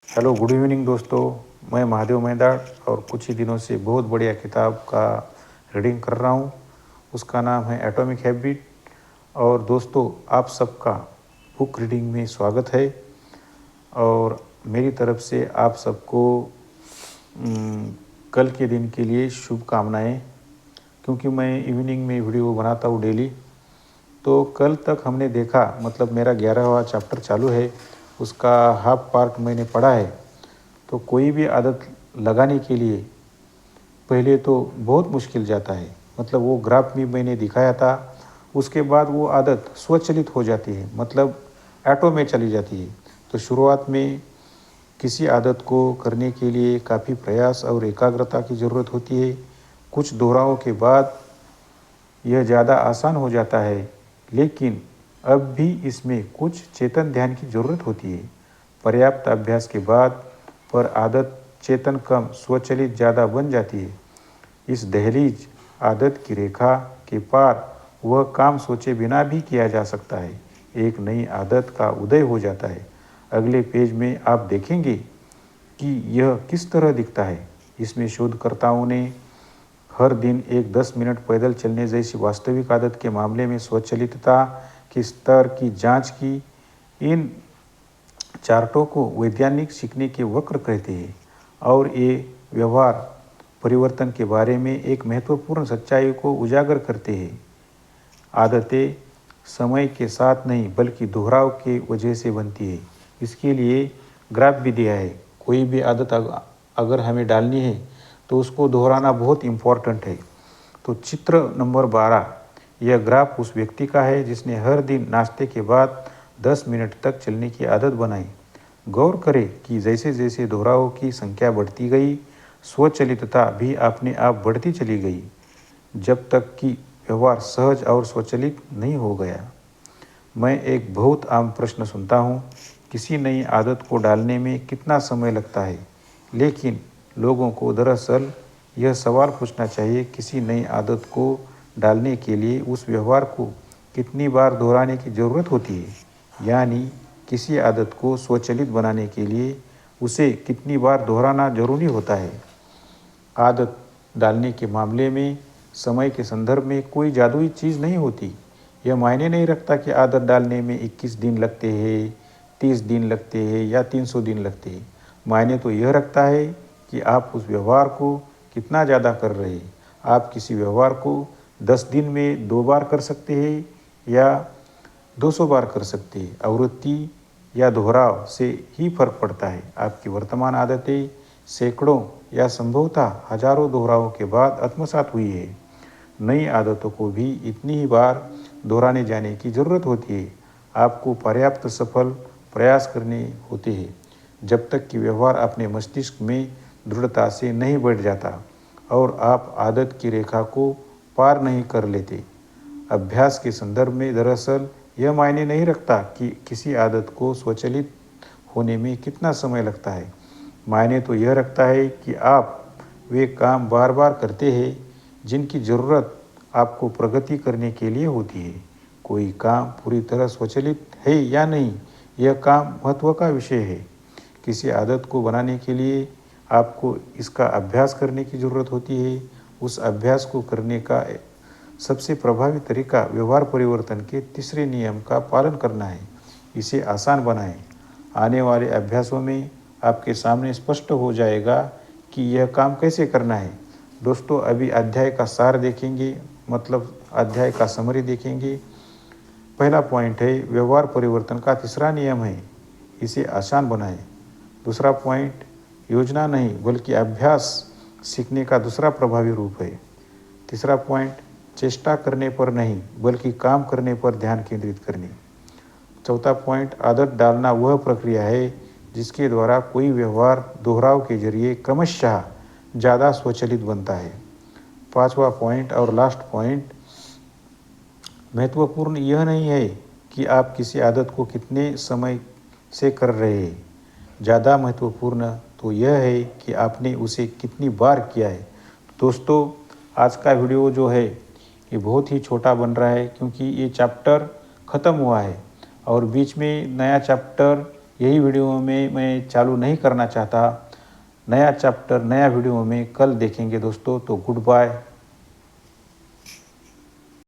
Hello, good evening दोस्तों। मैं महादेव मेहदाड़ और कुछ ही दिनों से बहुत बढ़िया किताब का रीडिंग कर रहा हूँ। उसका नाम है एटॉमिक हैबिट। और दोस्तों, आप सबका बुक रीडिंग में स्वागत है और मेरी तरफ से आप सबको कल के दिन के लिए शुभकामनाएं। क्योंकि मैं इवनिंग में वीडियो बनाता हूँ डेली, तो कल तक हमने देखा, मतलब मेरा 11वां चैप्टर चालू है, उसका हाफ पार्ट मैंने पढ़ा है। तो कोई भी आदत लगाने के लिए पहले तो बहुत मुश्किल जाता है। मतलब वो ग्राफ में मैंने दिखाया था, उसके बाद वो आदत स्वचालित हो जाती है, मतलब ऑटो में चली जाती है। तो शुरुआत में किसी आदत को करने के लिए काफ़ी प्रयास और एकाग्रता की ज़रूरत होती है। कुछ दोहराव के बाद यह ज़्यादा आसान हो जाता है, लेकिन अब भी इसमें कुछ चेतन ध्यान की ज़रूरत होती है। पर्याप्त अभ्यास के बाद पर आदत चेतन कम स्वचालित ज़्यादा बन जाती है। इस दहलीज आदत की रेखा के पार वह काम सोचे बिना भी किया जा सकता है। एक नई आदत का उदय हो जाता है। अगले पेज में आप देखेंगे कि यह किस तरह दिखता है। इसमें शोधकर्ताओं ने हर दिन एक 10 मिनट पैदल चलने जैसी वास्तविक आदत के मामले में स्वचालितता के स्तर की जांच की। इन चार्टों को वैज्ञानिक सीखने के वक्र कहते हैं और ये व्यवहार परिवर्तन के बारे में एक महत्वपूर्ण सच्चाई को उजागर करते हैं। आदतें समय के साथ नहीं बल्कि दोहराव के वजह से बनती है। इसके लिए ग्राफ भी दिया है। कोई भी आदत अगर हमें डालनी है तो उसको दोहराना बहुत इम्पोर्टेंट है। तो चित्र नंबर 12, यह ग्राफ उस व्यक्ति का है जिसने हर दिन नाश्ते के बाद 10 मिनट तक चलने की आदत बनाई। गौर करें कि जैसे जैसे दोहराव की संख्या बढ़ती गई, स्वचालितता भी अपने आप बढ़ती चली गई, जब तक कि व्यवहार सहज और स्वचालित नहीं हो गया। मैं एक बहुत आम प्रश्न सुनता हूँ, किसी नई आदत को डालने में कितना समय लगता है? लेकिन लोगों को दरअसल यह सवाल पूछना चाहिए, किसी नई आदत को डालने के लिए उस व्यवहार को कितनी बार दोहराने की ज़रूरत होती है। यानी किसी आदत को स्वचालित बनाने के लिए उसे कितनी बार दोहराना जरूरी होता है। आदत डालने के मामले में समय के संदर्भ में कोई जादुई चीज़ नहीं होती। यह मायने नहीं रखता कि आदत डालने में 21 दिन लगते हैं, 30 दिन लगते हैं या 300 दिन लगते हैं। मायने तो यह रखता है कि आप उस व्यवहार को कितना ज़्यादा कर रहे हैं। आप किसी व्यवहार को 10 दिन में 2 बार कर सकते हैं या 200 बार कर सकते हैं। आवृत्ति या दोहराव से ही फर्क पड़ता है। आपकी वर्तमान आदतें सैकड़ों या संभवतः हजारों दोहरावों के बाद आत्मसात हुई है। नई आदतों को भी इतनी ही बार दोहराने जाने की ज़रूरत होती है। आपको पर्याप्त सफल प्रयास करने होते हैं जब तक कि व्यवहार अपने मस्तिष्क में दृढ़ता से नहीं बैठ जाता और आप आदत की रेखा को पार नहीं कर लेते। अभ्यास के संदर्भ में दरअसल यह मायने नहीं रखता कि किसी आदत को स्वचालित होने में कितना समय लगता है। मायने तो यह रखता है कि आप वे काम बार बार करते हैं जिनकी ज़रूरत आपको प्रगति करने के लिए होती है। कोई काम पूरी तरह स्वचालित है या नहीं, यह काम महत्व का विषय है। किसी आदत को बनाने के लिए आपको इसका अभ्यास करने की ज़रूरत होती है। उस अभ्यास को करने का सबसे प्रभावी तरीका व्यवहार परिवर्तन के तीसरे नियम का पालन करना है। इसे आसान बनाएं। आने वाले अभ्यासों में आपके सामने स्पष्ट हो जाएगा कि यह काम कैसे करना है। दोस्तों, अभी अध्याय का सार देखेंगे, मतलब अध्याय का समरी देखेंगे। पहला पॉइंट है, व्यवहार परिवर्तन का तीसरा नियम है, इसे आसान बनाएं। दूसरा पॉइंट, योजना नहीं बल्कि अभ्यास सीखने का दूसरा प्रभावी रूप है। तीसरा पॉइंट, चेष्टा करने पर नहीं बल्कि काम करने पर ध्यान केंद्रित करने। चौथा पॉइंट, आदत डालना वह प्रक्रिया है जिसके द्वारा कोई व्यवहार दोहराव के जरिए क्रमशः ज़्यादा स्वचालित बनता है। पांचवा पॉइंट और लास्ट पॉइंट, महत्वपूर्ण यह नहीं है कि आप किसी आदत को कितने समय से कर रहे हैं। ज़्यादा महत्वपूर्ण तो यह है कि आपने उसे कितनी बार किया है। दोस्तों, आज का वीडियो जो है ये बहुत ही छोटा बन रहा है क्योंकि ये चैप्टर ख़त्म हुआ है और बीच में नया चैप्टर यही वीडियो में मैं चालू नहीं करना चाहता। नया चैप्टर नया वीडियो में कल देखेंगे दोस्तों। तो गुड बाय।